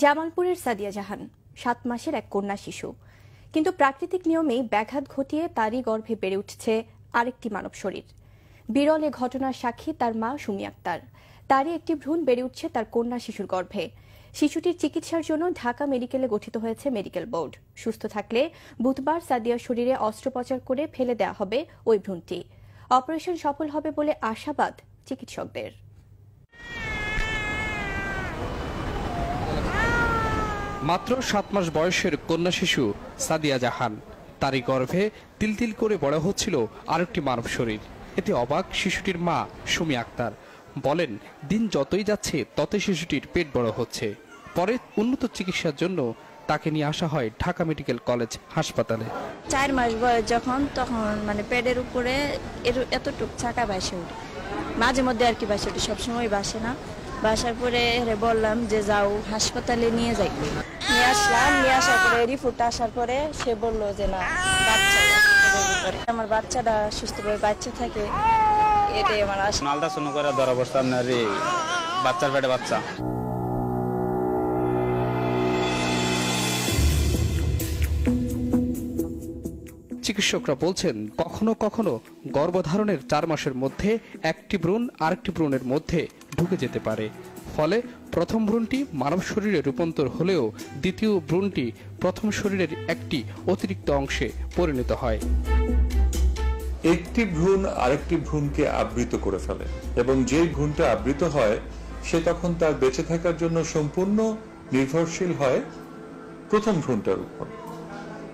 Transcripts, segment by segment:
জামালপুরের সাদিয়া জাহান 7 মাসের এক কন্যা শিশু, কিন্তু প্রাকৃতিক নিয়মেই ব্যাঘাত ঘটিয়ে তারই গর্ভে বেড়ে উঠছে আরেকটি মানব শরীর। বিরল এ ঘটনার সাক্ষী তার মা সুমি আক্তার। তারই একটি ভ্রূণ বেড়ে উঠছে তার কন্যা শিশুর গর্ভে। শিশুটির চিকিৎসার জন্য ঢাকা মেডিকেলে গঠিত হয়েছে মেডিকেল বোর্ড। সুস্থ থাকলে বুধবার সাদিয়ার শরীরে অস্ত্রোপচার করে ফেলে দেওয়া হবে ওই ভ্রূণটি। অপারেশন সফল হবে বলে আশাবাদ চিকিৎসকদের। মাত্র 7 মাস বয়সের কন্যা শিশু সাদিয়া জাহান, তারই গর্ভে তিল করে বড় হচ্ছিল আরেকটি মানব শরীর। এতে অবাক শিশুটির মা সুমি আক্তার। বলেন, দিন যতই যাচ্ছে ততই শিশুটির পেট বড় হচ্ছে। পরে উন্নত চিকিৎসার জন্য তাকে নিয়ে আসা হয় ঢাকা মেডিকেল কলেজ হাসপাতালে। 4 মাস বয়স যখন, তখন পেটের উপরে এতটুক চাকা বাসে ওঠে, মাঝে মধ্যে আর কি বাসে ওঠে, সবসময় বাসে না। বাসার পরে বললাম যে যাও হাসপাতালে নিয়ে যাই, নিয়ে আসলাম। নিয়ে আসার পরে রিপোর্ট আসার পরে সে বললো যে না, আমার বাচ্চাটা সুস্থভাবে বাচ্চা থাকে, এটাই আমার আশা। আলট্রাসাউন্ড করে ধরা পড়ছে আপনার বাচ্চার পেটে বাচ্চা। চিকিৎসকরা বলছেন, কখনো কখনো গর্ভধারণের 4 মাসের মধ্যে একটি ভ্রূণ আরেকটি ভ্রূণের মধ্যে ঢুকে যেতে পারে। ফলে প্রথম ভ্রূণটি মানব শরীরে রূপান্তর হলেও দ্বিতীয় ভ্রূণটি প্রথম শরীরের একটি অতিরিক্ত অংশে পরিণত হয়। একটি ভ্রূণ আরেকটি ভ্রূণকে আবৃত করে ফেলে এবং যেই ভ্রূণটা আবৃত হয় সে তখন তার বেঁচে থাকার জন্য সম্পূর্ণ নির্ভরশীল হয় প্রথম ভ্রূণটার উপর।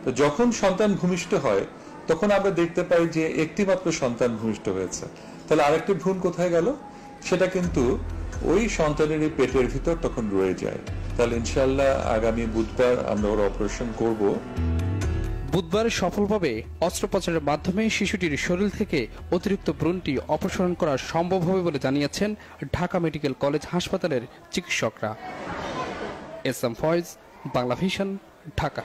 তো যখন সন্তান ভূমিষ্ঠ হয় তখন আমরা দেখতে পাই যে একটি মাত্র সন্তান ভূমিষ্ঠ হয়েছে, তাহলে আরেকটি ভ্রূণ কোথায় গেল? সেটা কিন্তু ওই সন্তানের পেটের ভিতর তখন রয়ে যায়। তাহলে ইনশাআল্লাহ আগামী বুধবার আমরা ওর অপারেশন করব। বুধবার সফলভাবে অস্ত্রোপচারের মাধ্যমে শিশুটির শরীর থেকে অতিরিক্ত ভ্রূণটি অপসারণ করা সম্ভব হবে বলে জানিয়েছেন ঢাকা মেডিকেল কলেজ হাসপাতালের চিকিৎসকরা। S M Foyez, Bangla vision, Dhaka.